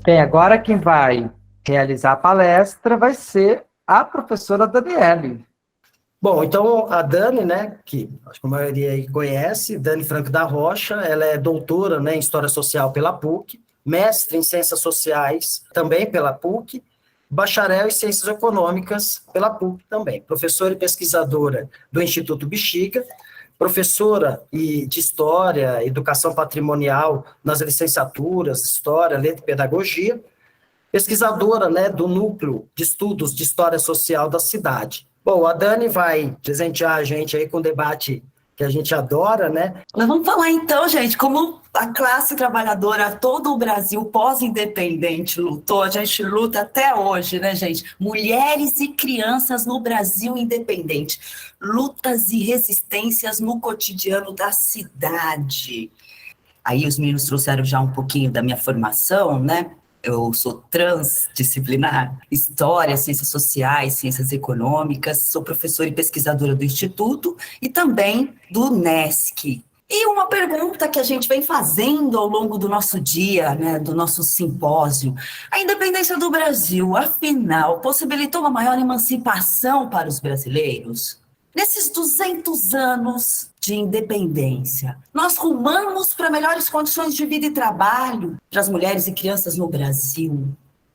Bem, agora quem vai realizar a palestra vai ser a professora Daniele. Bom, então a Dani, né, que acho que a maioria aí conhece, Dani Franco da Rocha, ela é doutora, né, em História Social pela PUC, mestre em Ciências Sociais também pela PUC, bacharel em Ciências Econômicas pela PUC também, professora e pesquisadora do Instituto Bexiga, professora de História, Educação Patrimonial nas licenciaturas, História, Letra e Pedagogia, pesquisadora, né, do Núcleo de Estudos de História Social da cidade. Bom, a Dani vai presentear a gente aí com um debate que a gente adora, né? Nós vamos falar então, gente, como a classe trabalhadora, todo o Brasil pós-independente lutou, a gente luta até hoje, né, gente? Mulheres e crianças no Brasil independente, lutas e resistências no cotidiano da cidade. Aí os meninos trouxeram já um pouquinho da minha formação, né? Eu sou transdisciplinar, História, Ciências Sociais, Ciências Econômicas, sou professora e pesquisadora do Instituto e também do NESC. E uma pergunta que a gente vem fazendo ao longo do nosso dia, né, do nosso simpósio, a independência do Brasil, afinal, possibilitou uma maior emancipação para os brasileiros? Nesses 200 anos de independência, nós rumamos para melhores condições de vida e trabalho para as mulheres e crianças no Brasil.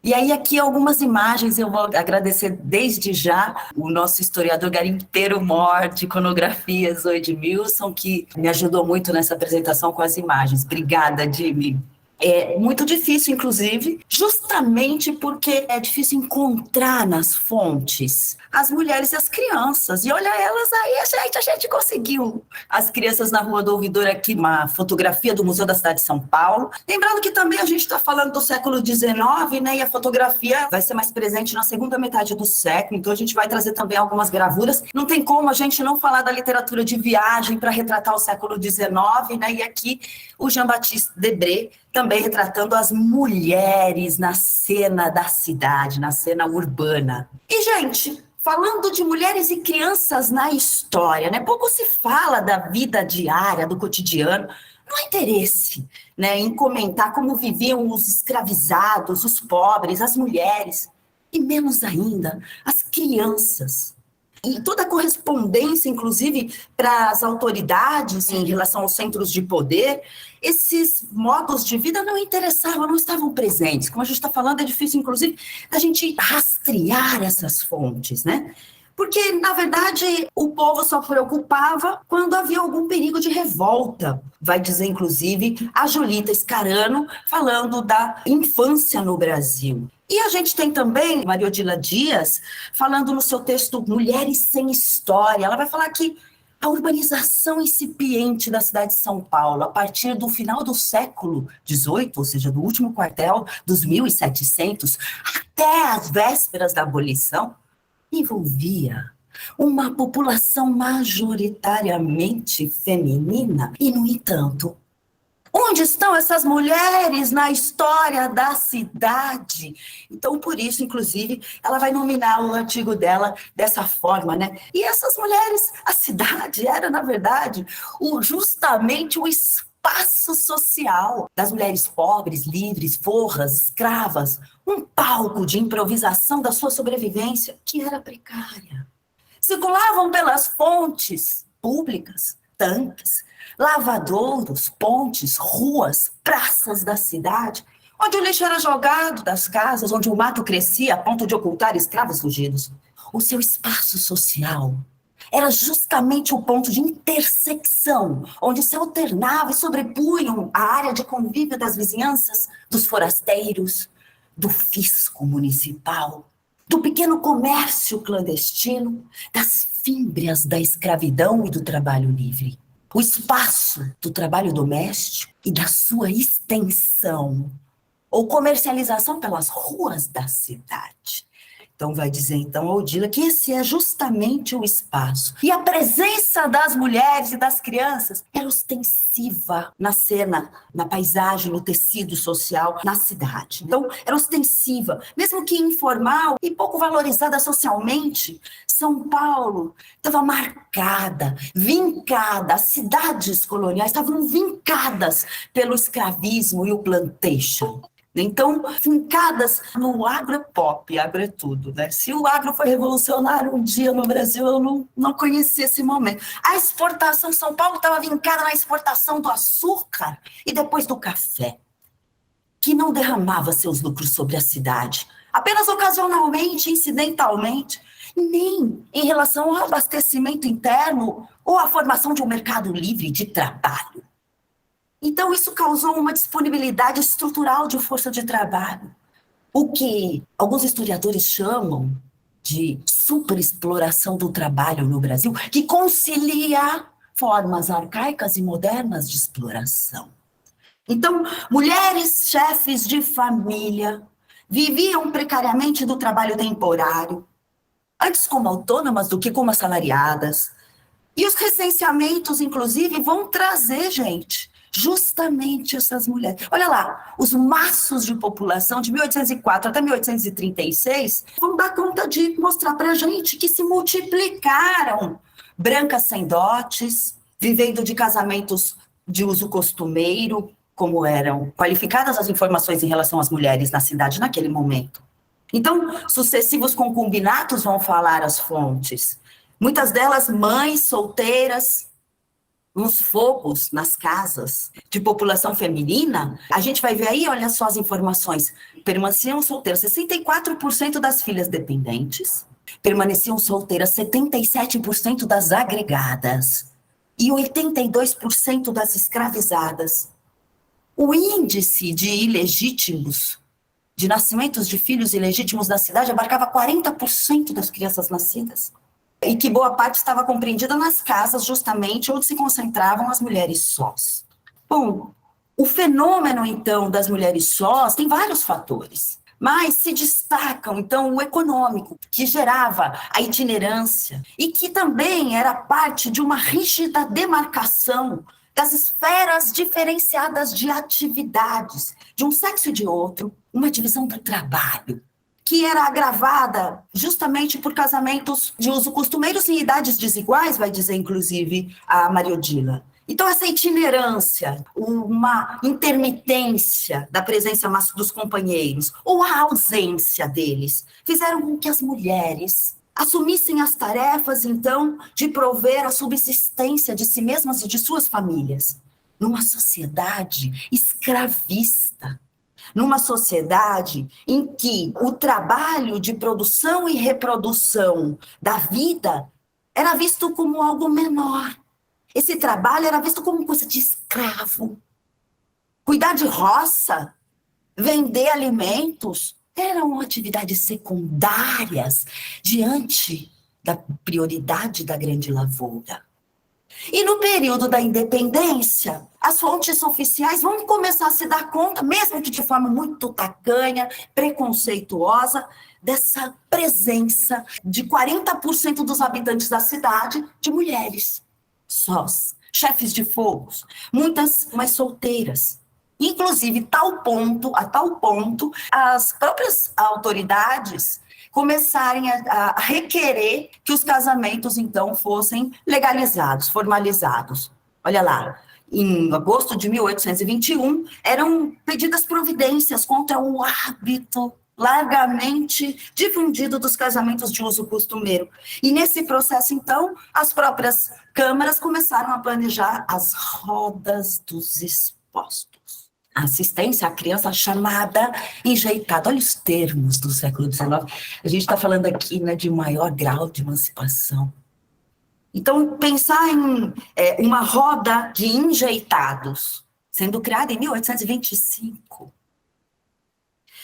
E aí aqui algumas imagens, eu vou agradecer desde já o nosso historiador garimpeiro mor de iconografias, o Edmilson, que me ajudou muito nessa apresentação com as imagens. Obrigada, Jimmy. É muito difícil, inclusive, justamente porque é difícil encontrar nas fontes as mulheres e as crianças. E olha elas aí, a gente conseguiu. As crianças na Rua do Ouvidor aqui, uma fotografia do Museu da Cidade de São Paulo. Lembrando que também a gente está falando do século XIX, né? E a fotografia vai ser mais presente na segunda metade do século. Então a gente vai trazer também algumas gravuras. Não tem como a gente não falar da literatura de viagem para retratar o século XIX, né? E aqui o Jean-Baptiste Debré, também retratando as mulheres na cena da cidade, na cena urbana. E, gente, falando de mulheres e crianças na história, né? Pouco se fala da vida diária, do cotidiano. Não há interesse, né, em comentar como viviam os escravizados, os pobres, as mulheres, e menos ainda as crianças. E toda a correspondência, inclusive, para as autoridades em relação aos centros de poder, esses modos de vida não interessavam, não estavam presentes. Como a gente está falando, é difícil, inclusive, a gente rastrear essas fontes, né? Porque, na verdade, o povo só preocupava quando havia algum perigo de revolta. Vai dizer, inclusive, a Julita Scarano, falando da infância no Brasil. E a gente tem também Maria Odila Dias, falando no seu texto Mulheres Sem História. Ela vai falar que a urbanização incipiente da cidade de São Paulo, a partir do final do século XVIII, ou seja, do último quartel dos 1700, até as vésperas da abolição, envolvia uma população majoritariamente feminina e, no entanto, onde estão essas mulheres na história da cidade? Então, por isso, inclusive, ela vai nominar o artigo dela dessa forma, né? E essas mulheres, a cidade era, na verdade, justamente o espaço social das mulheres pobres, livres, forras, escravas, um palco de improvisação da sua sobrevivência, que era precária. Circulavam pelas fontes públicas, tanques, lavadouros, pontes, ruas, praças da cidade, onde o lixo era jogado das casas, onde o mato crescia a ponto de ocultar escravos fugidos. O seu espaço social era justamente o ponto de intersecção, onde se alternava e sobrepunham a área de convívio das vizinhanças, dos forasteiros, do fisco municipal, do pequeno comércio clandestino, das fímbrias da escravidão e do trabalho livre. O espaço do trabalho doméstico e da sua extensão ou comercialização pelas ruas da cidade. Então, vai dizer, então, Odila, que esse é justamente o espaço. E a presença das mulheres e das crianças era ostensiva na cena, na paisagem, no tecido social, na cidade. Então, era ostensiva, mesmo que informal e pouco valorizada socialmente. São Paulo estava marcada, vincada, as cidades coloniais estavam vincadas pelo escravismo e o plantation. Então, fincadas no agro é pop, agro é tudo, né? Se o agro foi revolucionário um dia no Brasil, eu não conheci esse momento. A exportação, São Paulo estava vincada na exportação do açúcar e depois do café, que não derramava seus lucros sobre a cidade, apenas ocasionalmente, incidentalmente, nem em relação ao abastecimento interno ou à formação de um mercado livre de trabalho. Então, isso causou uma disponibilidade estrutural de força de trabalho, o que alguns historiadores chamam de superexploração do trabalho no Brasil, que concilia formas arcaicas e modernas de exploração. Então, mulheres chefes de família viviam precariamente do trabalho temporário, antes como autônomas do que como assalariadas. E os recenseamentos, inclusive, vão trazer, gente, justamente essas mulheres. Olha lá, os maços de população de 1804 até 1836 vão dar conta de mostrar para a gente que se multiplicaram brancas sem dotes, vivendo de casamentos de uso costumeiro, como eram qualificadas as informações em relação às mulheres na cidade naquele momento. Então, sucessivos concubinatos vão falar as fontes. Muitas delas mães solteiras, nos fogos, nas casas de população feminina. A gente vai ver aí, olha só as informações. Permaneciam solteiras 64% das filhas dependentes, permaneciam solteiras 77% das agregadas e 82% das escravizadas. O índice de ilegítimos, de nascimentos de filhos ilegítimos na cidade, abarcava 40% das crianças nascidas. E que boa parte estava compreendida nas casas, justamente, onde se concentravam as mulheres sós. Bom, o fenômeno, então, das mulheres sós tem vários fatores, mas se destacam, então, o econômico, que gerava a itinerância e que também era parte de uma rígida demarcação das esferas diferenciadas de atividades, de um sexo e de outro, uma divisão do trabalho, que era agravada justamente por casamentos de uso costumeiros em idades desiguais, vai dizer, inclusive, a Maria Odila. Então, essa itinerância, uma intermitência da presença dos companheiros, ou a ausência deles, fizeram com que as mulheres assumissem as tarefas, então, de prover a subsistência de si mesmas e de suas famílias, numa sociedade escravista, numa sociedade em que o trabalho de produção e reprodução da vida era visto como algo menor. Esse trabalho era visto como coisa de escravo. Cuidar de roça, vender alimentos, eram atividades secundárias diante da prioridade da grande lavoura. E no período da independência, as fontes oficiais vão começar a se dar conta, mesmo que de forma muito tacanha, preconceituosa, dessa presença de 40% dos habitantes da cidade de mulheres sós, chefes de fogos, muitas mais solteiras. Inclusive, a tal ponto, as próprias autoridades começarem a requerer que os casamentos, então, fossem legalizados, formalizados. Olha lá, em agosto de 1821, eram pedidas providências contra o hábito largamente difundido dos casamentos de uso costumeiro. E nesse processo, então, as próprias câmaras começaram a planejar as rodas dos expostos. A assistência à criança chamada enjeitada. Olha os termos do século XIX. A gente está falando aqui, né, de maior grau de emancipação. Então, pensar em uma roda de enjeitados, sendo criada em 1825.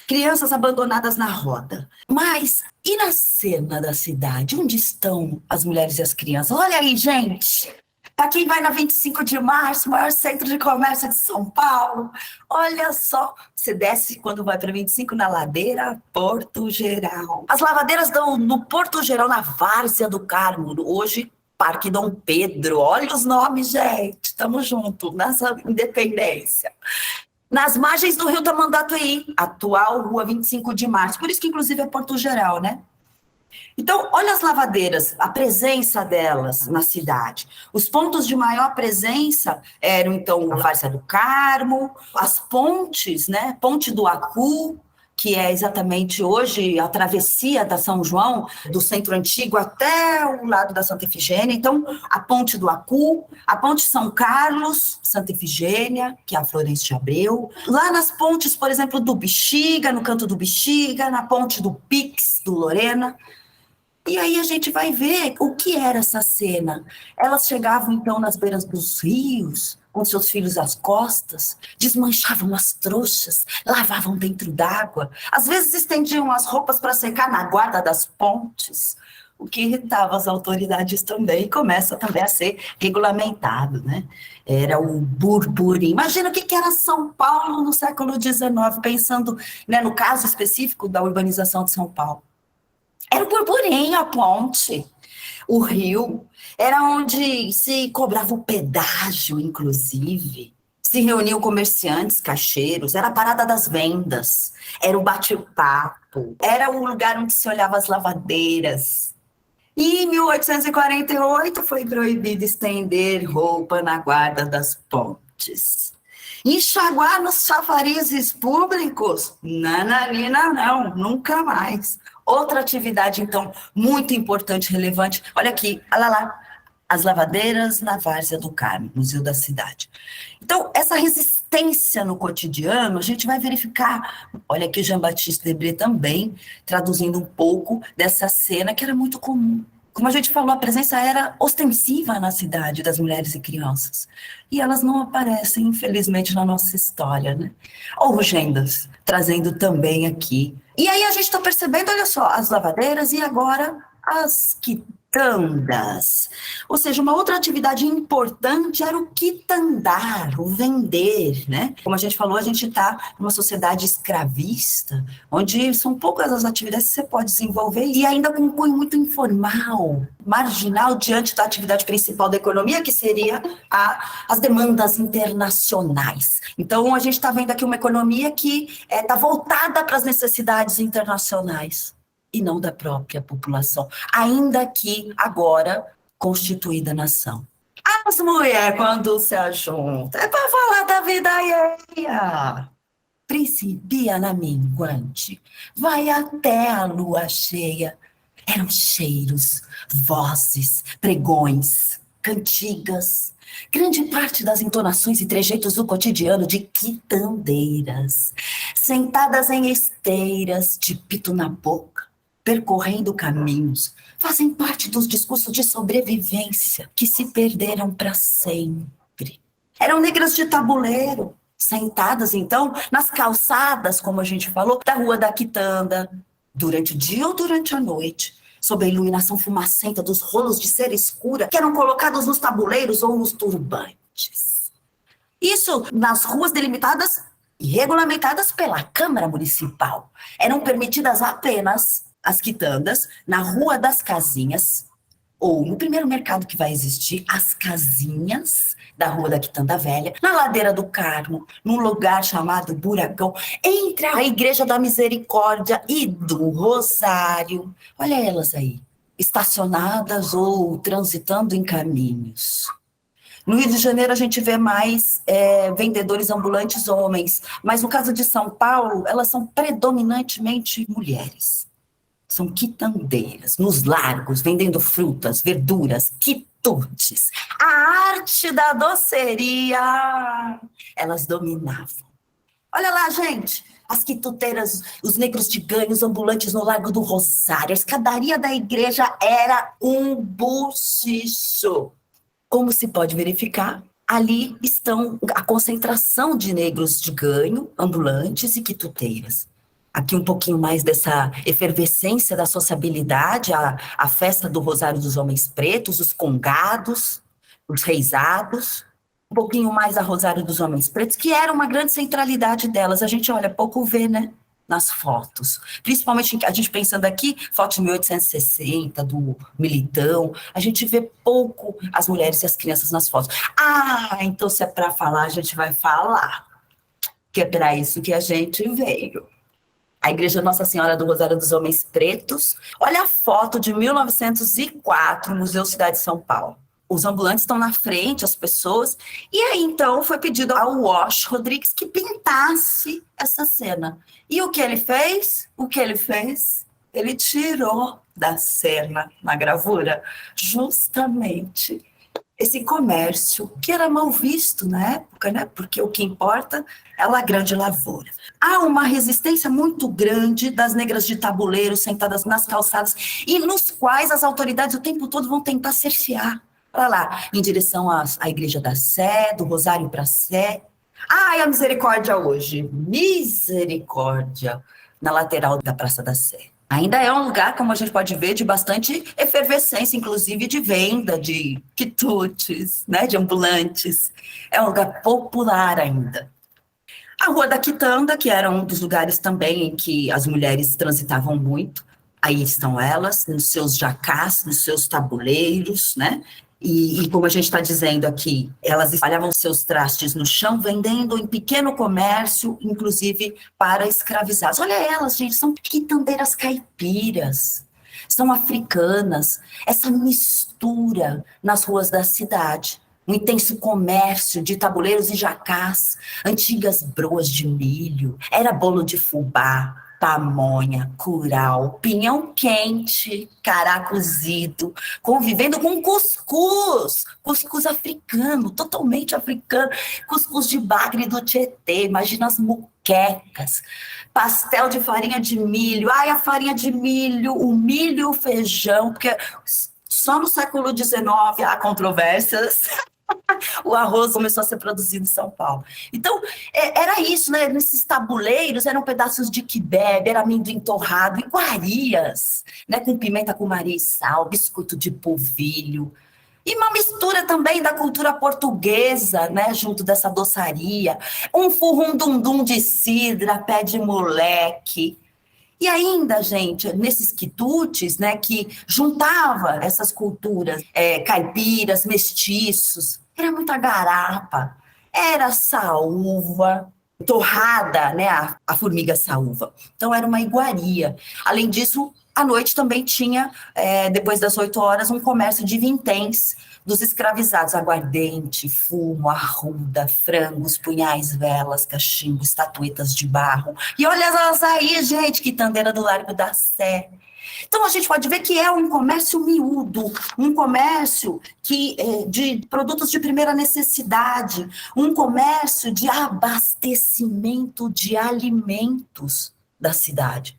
Crianças abandonadas na roda. Mas, e na cena da cidade? Onde estão as mulheres e as crianças? Olha aí, gente! Para quem vai na 25 de março, maior centro de comércio de São Paulo, olha só, você desce quando vai para 25 na ladeira Porto Geral. As lavadeiras no Porto Geral, na Várzea do Carmo, hoje Parque Dom Pedro, olha os nomes, gente, estamos juntos nessa independência. Nas margens do Rio Tamanduateí, atual Rua 25 de Março, por isso que inclusive é Porto Geral, né? Então, olha as lavadeiras, a presença delas na cidade. Os pontos de maior presença eram, então, a Várzea do Carmo, as pontes, né? Ponte do Acu, que é exatamente hoje a travessia da São João, do centro antigo até o lado da Santa Efigênia. Então, a ponte do Acu, a ponte São Carlos, Santa Efigênia, que é a Florêncio de Abreu. Lá nas pontes, por exemplo, do Bexiga, no canto do Bexiga, na ponte do Pix, do Lorena. E aí a gente vai ver o que era essa cena. Elas chegavam, então, nas beiras dos rios, com seus filhos às costas, desmanchavam as trouxas, lavavam dentro d'água, às vezes estendiam as roupas para secar na guarda das pontes, o que irritava as autoridades também, e começa também a ser regulamentado, né? Era o burburinho. Imagina o que era São Paulo no século XIX, pensando, né, no caso específico da urbanização de São Paulo. Era o burburinho, a ponte, o rio, era onde se cobrava o pedágio, inclusive. Se reuniam comerciantes, caixeiros, era a parada das vendas, era o bate-papo, era o lugar onde se olhava as lavadeiras. E em 1848 foi proibido estender roupa na guarda das pontes. Enxaguar nos chafarizes públicos? Nananina, não, nunca mais. Outra atividade, então, muito importante, relevante. Olha aqui, olha lá, as lavadeiras na Várzea do Carmo, Museu da Cidade. Então, essa resistência no cotidiano, a gente vai verificar. Olha aqui, Jean-Baptiste Debré também, traduzindo um pouco dessa cena que era muito comum. Como a gente falou, a presença era ostensiva na cidade das mulheres e crianças. E elas não aparecem, infelizmente, na nossa história, né? Ou Gendas, trazendo também aqui. E aí a gente está percebendo, olha só, as lavadeiras e agora as quitandas. Ou seja, uma outra atividade importante era o quitandar, o vender, né? Como a gente falou, a gente está numa sociedade escravista, onde são poucas as atividades que você pode desenvolver e ainda com um cunho muito informal, marginal diante da atividade principal da economia, que seria as demandas internacionais. Então, a gente está vendo aqui uma economia que está voltada para as necessidades internacionais e não da própria população, ainda que agora constituída nação. As mulheres, quando se ajuntam, é para falar da vida alheia. Principia na minguante, vai até a lua cheia. Eram cheiros, vozes, pregões, cantigas, grande parte das entonações e trejeitos do cotidiano de quitandeiras, sentadas em esteiras, de pito na boca, percorrendo caminhos, fazem parte dos discursos de sobrevivência que se perderam para sempre. Eram negras de tabuleiro, sentadas, então, nas calçadas, como a gente falou, da Rua da Quitanda, durante o dia ou durante a noite, sob a iluminação fumacenta dos rolos de cera escura que eram colocados nos tabuleiros ou nos turbantes. Isso nas ruas delimitadas e regulamentadas pela Câmara Municipal. Eram permitidas apenas as quitandas na Rua das Casinhas, ou no primeiro mercado que vai existir, as casinhas da Rua da Quitanda Velha, na Ladeira do Carmo, num lugar chamado Buracão, entre a Igreja da Misericórdia e do Rosário. Olha elas aí, estacionadas ou transitando em caminhos. No Rio de Janeiro a gente vê mais vendedores ambulantes homens, mas no caso de São Paulo, elas são predominantemente mulheres. São quitandeiras, nos largos, vendendo frutas, verduras, quitutes. A arte da doceria, elas dominavam. Olha lá, gente, as quituteiras, os negros de ganho, os ambulantes no Largo do Rosário. A escadaria da igreja era um buchicho. Como se pode verificar, ali estão a concentração de negros de ganho, ambulantes e quituteiras. Aqui um pouquinho mais dessa efervescência da sociabilidade, a festa do Rosário dos Homens Pretos, os congados, os reisados, um pouquinho mais a Rosário dos Homens Pretos, que era uma grande centralidade delas. A gente olha, pouco vê, né, nas fotos. Principalmente a gente pensando aqui, foto de 1860, do Militão, a gente vê pouco as mulheres e as crianças nas fotos. Ah, então se é para falar, a gente vai falar, que é para isso que a gente veio. a Igreja Nossa Senhora do Rosário dos Homens Pretos. Olha a foto de 1904, Museu Cidade de São Paulo. Os ambulantes estão na frente, as pessoas. E aí, então, foi pedido ao Wash Rodrigues que pintasse essa cena. E o que ele fez? Ele tirou da cena, na gravura, justamente esse comércio que era mal visto na época, né? Porque o que importa é a grande lavoura. Há uma resistência muito grande das negras de tabuleiro sentadas nas calçadas e nos quais as autoridades o tempo todo vão tentar cercear. Olha lá, em direção à Igreja da Sé, do Rosário para Sé. Ai, a misericórdia hoje. Misericórdia na lateral da Praça da Sé. Ainda é um lugar, como a gente pode ver, de bastante efervescência, inclusive de venda de quitutes, né, de ambulantes. É um lugar popular ainda. A Rua da Quitanda, que era um dos lugares também em que as mulheres transitavam muito. Aí estão elas, nos seus jacás, nos seus tabuleiros, né? E como a gente está dizendo aqui, elas espalhavam seus trastes no chão, vendendo em pequeno comércio, inclusive para escravizados. Olha elas, gente, são quitandeiras caipiras, são africanas, essa mistura nas ruas da cidade. Um intenso comércio de tabuleiros e jacás, antigas broas de milho, era bolo de fubá, pamonha, curau, pinhão quente, cará cozido, convivendo com cuscuz africano, totalmente africano, cuscuz de Bagre do Tietê, imagina as muquecas, pastel de farinha de milho, ai, a farinha de milho, o milho e o feijão, porque só no século XIX há controvérsias. O arroz começou a ser produzido em São Paulo. Então, era isso, né? Nesses tabuleiros eram pedaços de quibebe, era amendoim torrado, iguarias, né? Com pimenta cumari e sal, biscoito de polvilho. E uma mistura também da cultura portuguesa, né? Junto dessa doçaria. Um furrum-dum-dum de cidra, pé de moleque. E ainda, gente, nesses quitutes, né, que juntava essas culturas caipiras, mestiços, era muita garapa, era saúva, torrada, né, a formiga saúva. Então, era uma iguaria. Além disso, à noite também tinha, depois das 8 horas, um comércio de vinténs dos escravizados, aguardente, fumo, arruda, frangos, punhais, velas, cachimbo, estatuetas de barro. E olha elas aí, gente, quitandeira do Largo da Sé. Então, a gente pode ver que é um comércio miúdo, um comércio de produtos de primeira necessidade, um comércio de abastecimento de alimentos da cidade.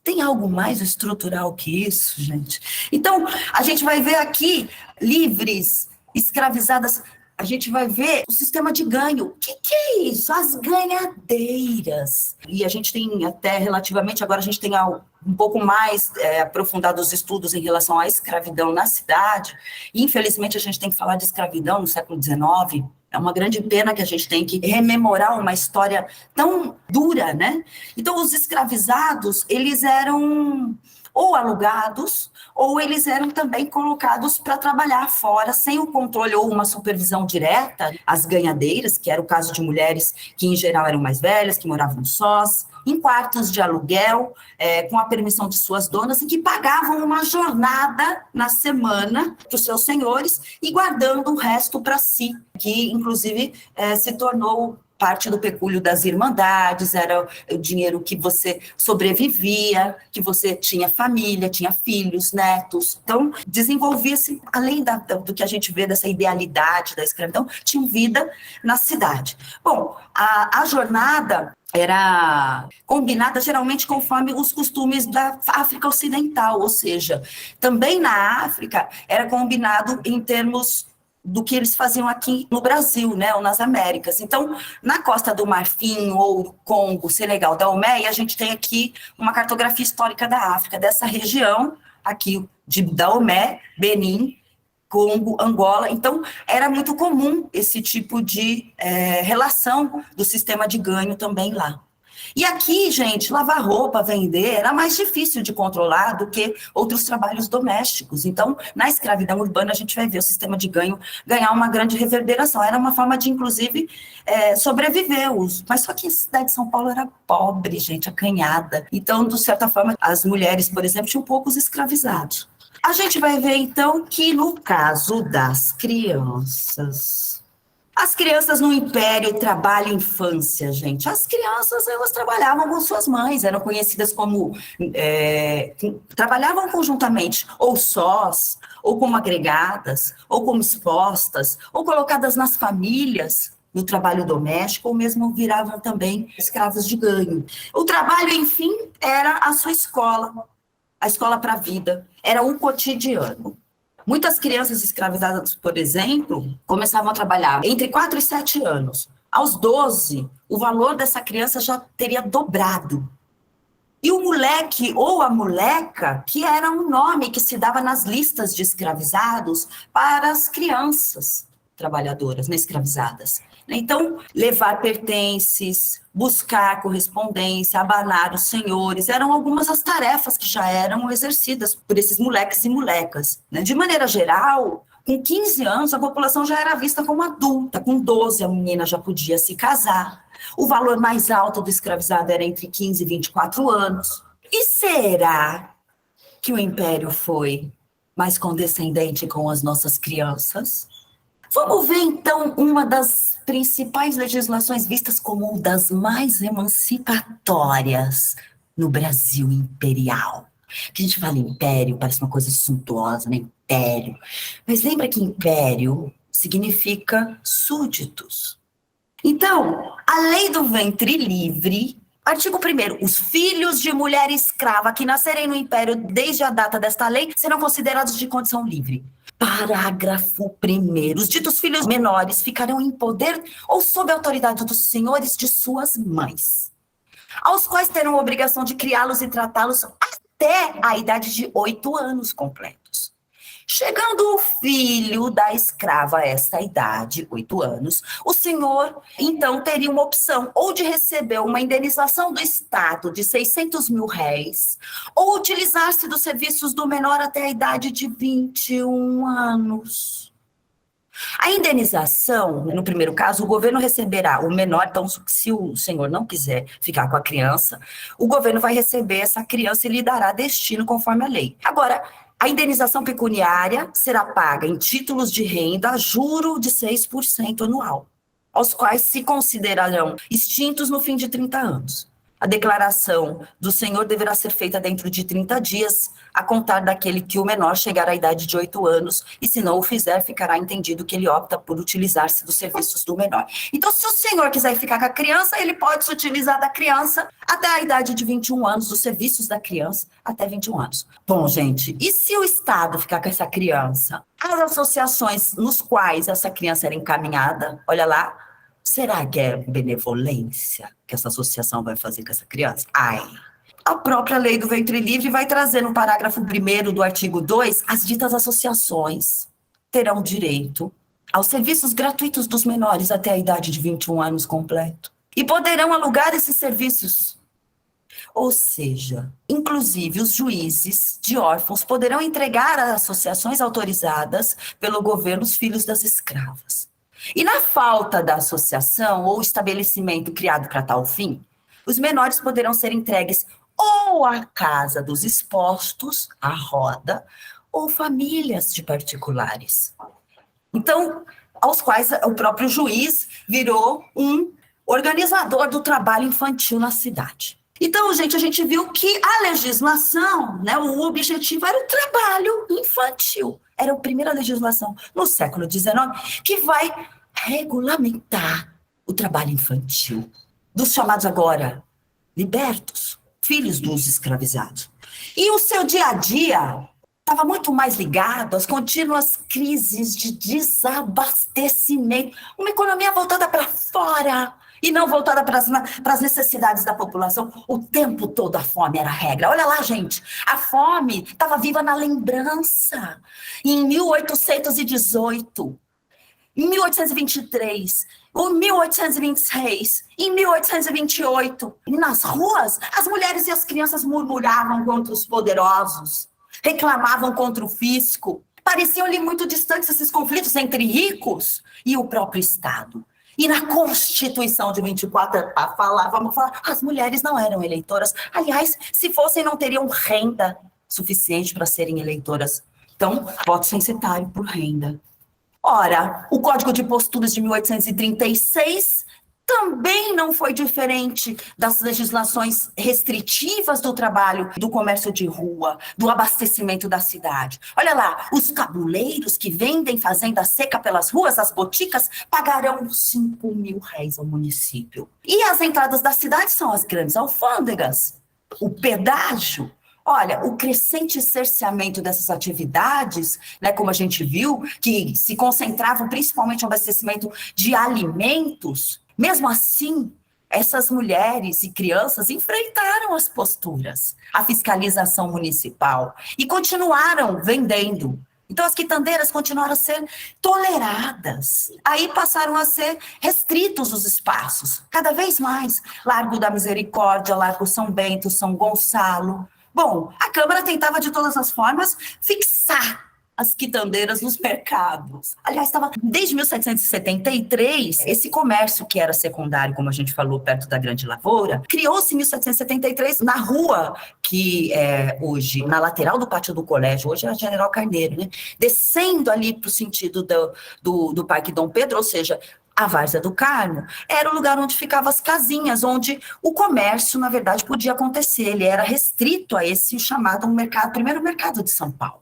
Tem algo mais estrutural que isso, gente? Então, a gente vai ver aqui livres, escravizadas, a gente vai ver o sistema de ganho. O que é isso? As ganhadeiras. E a gente tem até relativamente, agora a gente tem um pouco mais aprofundado os estudos em relação à escravidão na cidade. E, infelizmente, a gente tem que falar de escravidão no século XIX. É uma grande pena que a gente tem que rememorar uma história tão dura, né? Então, os escravizados, eles eram ou alugados, ou eles eram também colocados para trabalhar fora, sem o controle ou uma supervisão direta, as ganhadeiras, que era o caso de mulheres que, em geral, eram mais velhas, que moravam sós, em quartos de aluguel, com a permissão de suas donas, e que pagavam uma jornada na semana para os seus senhores e guardando o resto para si, que, inclusive, se tornou parte do pecúlio das irmandades, era o dinheiro que você sobrevivia, que você tinha família, tinha filhos, netos. Então, desenvolvia-se, além do que a gente vê dessa idealidade da escravidão, tinha vida na cidade. Bom, a jornada era combinada geralmente conforme os costumes da África Ocidental, ou seja, também na África era combinado em termos do que eles faziam aqui no Brasil, né, ou nas Américas. Então, na Costa do Marfim, ou Congo, Senegal, Daomé, a gente tem aqui uma cartografia histórica da África, dessa região aqui de Daomé, Benin, Congo, Angola. Então, era muito comum esse tipo de relação do sistema de ganho também lá. E aqui, gente, lavar roupa, vender, era mais difícil de controlar do que outros trabalhos domésticos. Então, na escravidão urbana, a gente vai ver o sistema de ganho ganhar uma grande reverberação. Era uma forma de, inclusive, sobreviver. Mas só que a cidade de São Paulo era pobre, gente, acanhada. Então, de certa forma, as mulheres, por exemplo, tinham poucos escravizados. A gente vai ver, então, que no caso das crianças... As crianças no Império trabalham infância, gente. As crianças, elas trabalhavam com suas mães, eram conhecidas como... trabalhavam conjuntamente, ou sós, ou como agregadas, ou como expostas, ou colocadas nas famílias, no trabalho doméstico, ou mesmo viravam também escravos de ganho. O trabalho, enfim, era a sua escola, a escola para a vida. Era um cotidiano. Muitas crianças escravizadas, por exemplo, começavam a trabalhar entre 4 e 7 anos. Aos 12, o valor dessa criança já teria dobrado. E o moleque ou a moleca, que era um nome que se dava nas listas de escravizados para as crianças trabalhadoras, né, escravizadas. Então, levar pertences, buscar correspondência, abanar os senhores, eram algumas das tarefas que já eram exercidas por esses moleques e molecas, né? De maneira geral, com 15 anos, a população já era vista como adulta, com 12 a menina já podia se casar. O valor mais alto do escravizado era entre 15 e 24 anos. E será que o Império foi mais condescendente com as nossas crianças? Vamos ver, então, uma das principais legislações vistas como uma das mais emancipatórias no Brasil imperial. Que a gente fala império, parece uma coisa suntuosa, né? Império. Mas lembra que império significa súditos. Então, a lei do ventre livre, artigo 1º, os filhos de mulher escrava que nascerem no império desde a data desta lei serão considerados de condição livre. Parágrafo 1º. Os ditos filhos menores ficarão em poder ou sob a autoridade dos senhores de suas mães, aos quais terão a obrigação de criá-los e tratá-los até a idade de 8 anos completos. Chegando o filho da escrava a esta idade, 8 anos, o senhor, então, teria uma opção ou de receber uma indenização do Estado de 600 mil réis, ou utilizar-se dos serviços do menor até a idade de 21 anos. A indenização, no primeiro caso, o governo receberá o menor, então, se o senhor não quiser ficar com a criança, o governo vai receber essa criança e lhe dará destino conforme a lei. Agora, a indenização pecuniária será paga em títulos de renda a juro de 6% anual, aos quais se considerarão extintos no fim de 30 anos. A declaração do senhor deverá ser feita dentro de 30 dias, a contar daquele que o menor chegar à idade de 8 anos, e se não o fizer, ficará entendido que ele opta por utilizar-se dos serviços do menor. Então, se o senhor quiser ficar com a criança, ele pode se utilizar da criança até a idade de 21 anos, dos serviços da criança até 21 anos. Bom, gente, e se o Estado ficar com essa criança? As associações nos quais essa criança era encaminhada, olha lá, será que é benevolência que essa associação vai fazer com essa criança? Ai. A própria lei do ventre livre vai trazer no parágrafo 1º do artigo 2, as ditas associações terão direito aos serviços gratuitos dos menores até a idade de 21 anos completo. E poderão alugar esses serviços. Ou seja, inclusive os juízes de órfãos poderão entregar às associações autorizadas pelo governo os filhos das escravas. E na falta da associação ou estabelecimento criado para tal fim, os menores poderão ser entregues ou à casa dos expostos, à roda, ou famílias de particulares. Então, aos quais o próprio juiz virou um organizador do trabalho infantil na cidade. Então, gente, a gente viu que a legislação, né, o objetivo era o trabalho infantil. Era a primeira legislação no século XIX que vai regulamentar o trabalho infantil dos chamados agora libertos, filhos dos escravizados. E o seu dia a dia estava muito mais ligado às contínuas crises de desabastecimento, uma economia voltada para fora e não voltada para as necessidades da população. O tempo todo a fome era a regra. Olha lá, gente, a fome estava viva na lembrança. Em 1818, em 1823, em 1826, em 1828. E nas ruas, as mulheres e as crianças murmuravam contra os poderosos, reclamavam contra o fisco. Pareciam-lhe muito distantes esses conflitos entre ricos e o próprio Estado. E na Constituição de 24, vamos falar, as mulheres não eram eleitoras. Aliás, se fossem, não teriam renda suficiente para serem eleitoras. Então, voto censitário por renda. Ora, o Código de Posturas de 1836 também não foi diferente das legislações restritivas do trabalho, do comércio de rua, do abastecimento da cidade. Olha lá, os cabuleiros que vendem fazenda seca pelas ruas, as boticas, pagarão 5 mil réis ao município. E as entradas da cidade são as grandes alfândegas, o pedágio. Olha, o crescente cerceamento dessas atividades, né, como a gente viu, que se concentravam principalmente no abastecimento de alimentos, mesmo assim, essas mulheres e crianças enfrentaram as posturas, a fiscalização municipal e continuaram vendendo. Então, as quitandeiras continuaram a ser toleradas. Aí passaram a ser restritos os espaços, cada vez mais. Largo da Misericórdia, Largo São Bento, São Gonçalo. Bom, a Câmara tentava de todas as formas fixar as quitandeiras nos mercados. Aliás, estava desde 1773, esse comércio que era secundário, como a gente falou, perto da Grande Lavoura, criou-se em 1773 na rua, que é hoje, na lateral do pátio do colégio, hoje é a General Carneiro, né? Descendo ali para o sentido do Parque Dom Pedro, ou seja, a Várzea do Carmo, era o lugar onde ficavam as casinhas, onde o comércio, na verdade, podia acontecer. Ele era restrito a esse chamado mercado, primeiro mercado de São Paulo.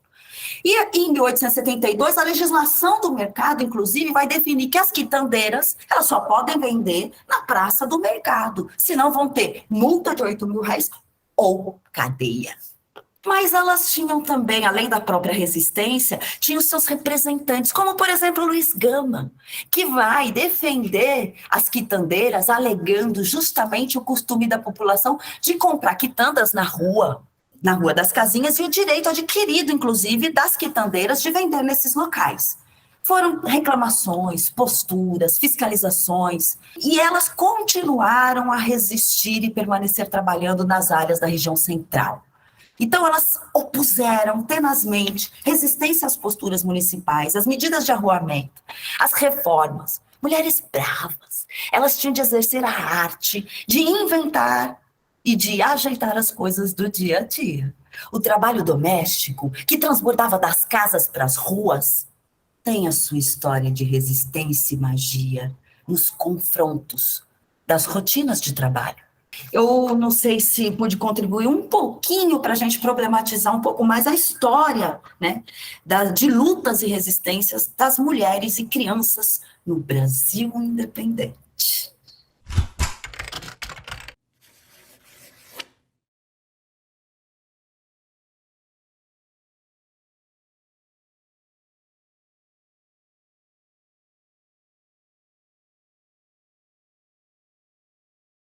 E em 1872, a legislação do mercado, inclusive, vai definir que as quitandeiras, elas só podem vender na praça do mercado, senão vão ter multa de 8 mil réis ou cadeia. Mas elas tinham também, além da própria resistência, tinham seus representantes, como, por exemplo, Luiz Gama, que vai defender as quitandeiras, alegando justamente o costume da população de comprar quitandas na Rua das Casinhas, e o direito adquirido, inclusive, das quitandeiras de vender nesses locais. Foram reclamações, posturas, fiscalizações, e elas continuaram a resistir e permanecer trabalhando nas áreas da região central. Então, elas opuseram tenazmente resistência às posturas municipais, às medidas de arruamento, às reformas. Mulheres bravas, elas tinham de exercer a arte de inventar e de ajeitar as coisas do dia a dia. O trabalho doméstico, que transbordava das casas para as ruas, tem a sua história de resistência e magia nos confrontos das rotinas de trabalho. Eu não sei se pude contribuir um pouquinho para a gente problematizar um pouco mais a história, né, de lutas e resistências das mulheres e crianças no Brasil independente.